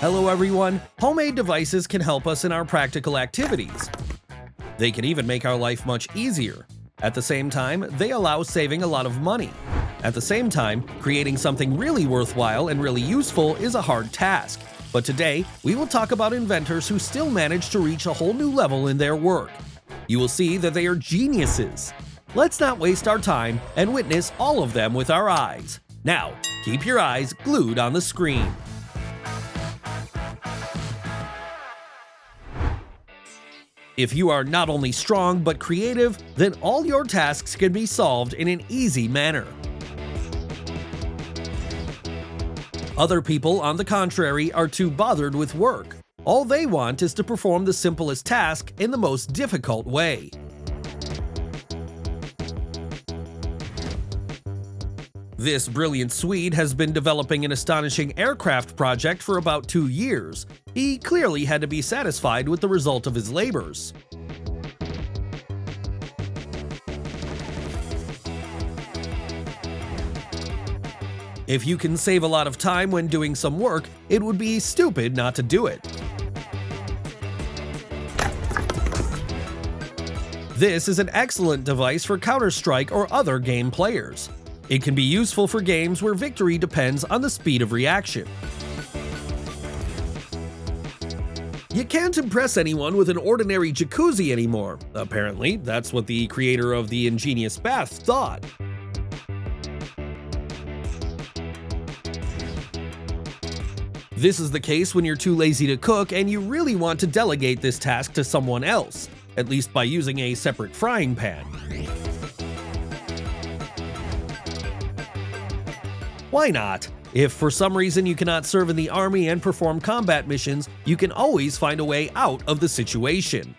Hello everyone, homemade devices can help us in our practical activities. They can even make our life much easier. At the same time, they allow saving a lot of money. At the same time, creating something really worthwhile and really useful is a hard task. But today, we will talk about inventors who still manage to reach a whole new level in their work. You will see that they are geniuses. Let's not waste our time and witness all of them with our eyes. Now, keep your eyes glued on the screen. If you are not only strong but creative, then all your tasks can be solved in an easy manner. Other people, on the contrary, are too bothered with work. All they want is to perform the simplest task in the most difficult way. This brilliant Swede has been developing an astonishing aircraft project for about 2 years. He clearly had to be satisfied with the result of his labors. If you can save a lot of time when doing some work, it would be stupid not to do it. This is an excellent device for Counter-Strike or other game players. It can be useful for games where victory depends on the speed of reaction. You can't impress anyone with an ordinary jacuzzi anymore. Apparently, that's what the creator of the ingenious bath thought. This is the case when you're too lazy to cook and you really want to delegate this task to someone else, at least by using a separate frying pan. Why not? If for some reason you cannot serve in the army and perform combat missions, you can always find a way out of the situation.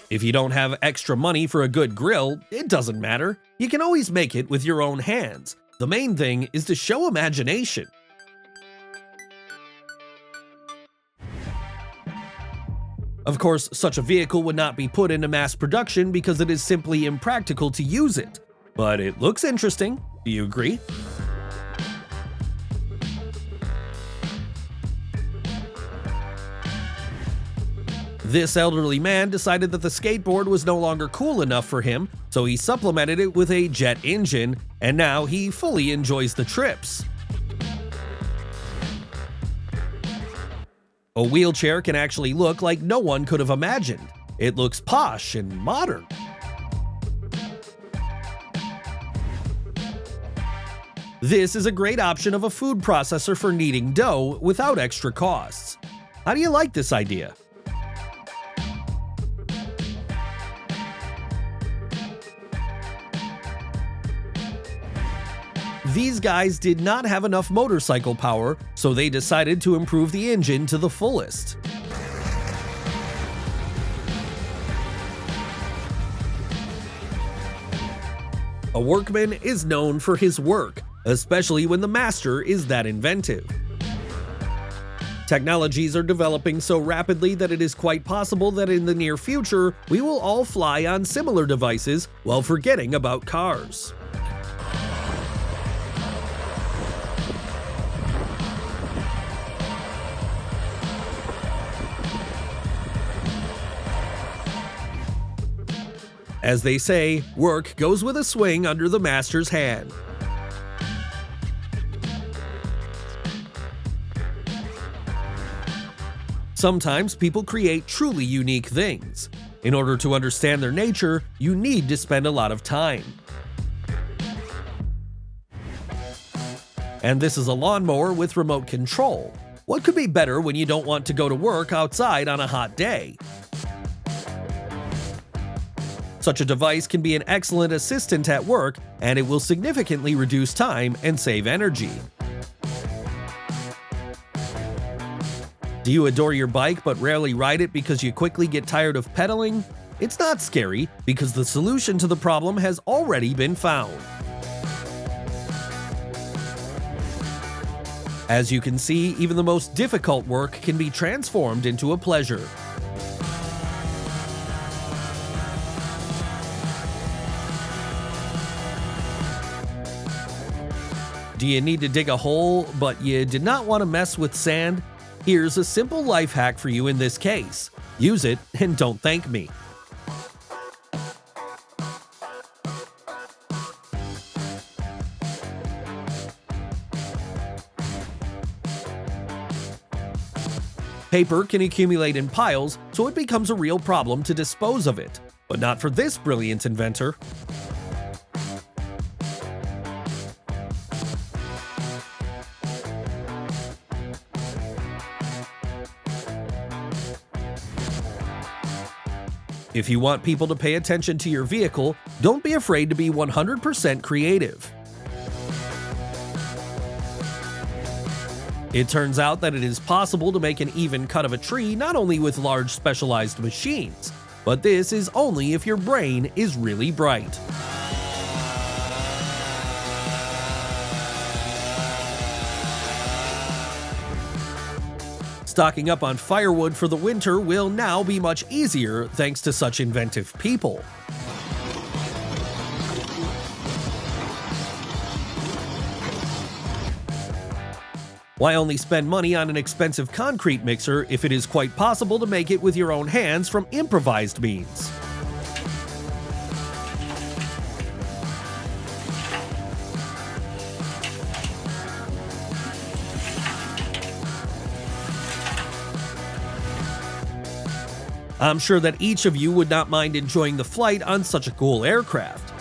If you don't have extra money for a good grill, it doesn't matter. You can always make it with your own hands. The main thing is to show imagination. Of course, such a vehicle would not be put into mass production because it is simply impractical to use it. But it looks interesting. Do you agree? This elderly man decided that the skateboard was no longer cool enough for him, so he supplemented it with a jet engine, and now he fully enjoys the trips. A wheelchair can actually look like no one could have imagined. It looks posh and modern. This is a great option of a food processor for kneading dough without extra costs. How do you like this idea? These guys did not have enough motorcycle power, so they decided to improve the engine to the fullest. A workman is known for his work, especially when the master is that inventive. Technologies are developing so rapidly that it is quite possible that in the near future, we will all fly on similar devices while forgetting about cars. As they say, work goes with a swing under the master's hand. Sometimes people create truly unique things. In order to understand their nature, you need to spend a lot of time. And this is a lawnmower with remote control. What could be better when you don't want to go to work outside on a hot day? Such a device can be an excellent assistant at work, and it will significantly reduce time and save energy. Do you adore your bike but rarely ride it because you quickly get tired of pedaling? It's not scary, because the solution to the problem has already been found. As you can see, even the most difficult work can be transformed into a pleasure. Do you need to dig a hole, but you did not want to mess with sand? Here's a simple life hack for you in this case. Use it and don't thank me. Paper can accumulate in piles, so it becomes a real problem to dispose of it. But not for this brilliant inventor. If you want people to pay attention to your vehicle, don't be afraid to be 100% creative. It turns out that it is possible to make an even cut of a tree not only with large specialized machines, but this is only if your brain is really bright. Stocking up on firewood for the winter will now be much easier thanks to such inventive people. Why only spend money on an expensive concrete mixer if it is quite possible to make it with your own hands from improvised means? I'm sure that each of you would not mind enjoying the flight on such a cool aircraft.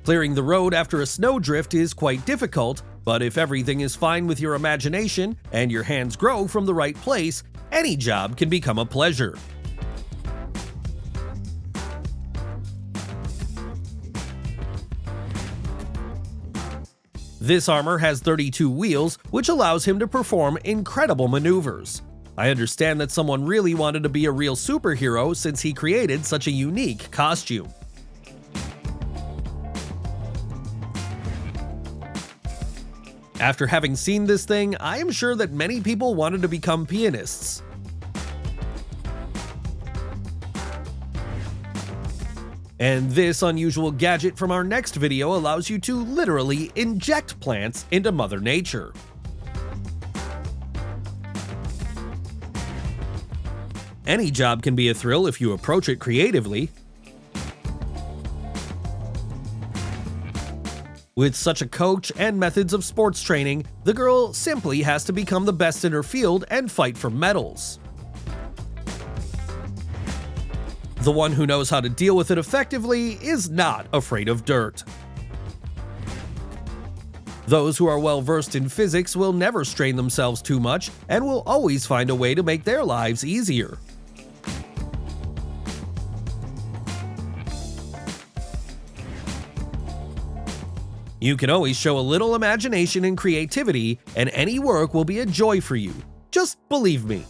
Clearing the road after a snowdrift is quite difficult, but if everything is fine with your imagination and your hands grow from the right place, any job can become a pleasure. This armor has 32 wheels, which allows him to perform incredible maneuvers. I understand that someone really wanted to be a real superhero since he created such a unique costume. After having seen this thing, I am sure that many people wanted to become pianists. And this unusual gadget from our next video allows you to literally inject plants into Mother Nature. Any job can be a thrill if you approach it creatively. With such a coach and methods of sports training, the girl simply has to become the best in her field and fight for medals. The one who knows how to deal with it effectively is not afraid of dirt. Those who are well versed in physics will never strain themselves too much and will always find a way to make their lives easier. You can always show a little imagination and creativity, and any work will be a joy for you. Just believe me.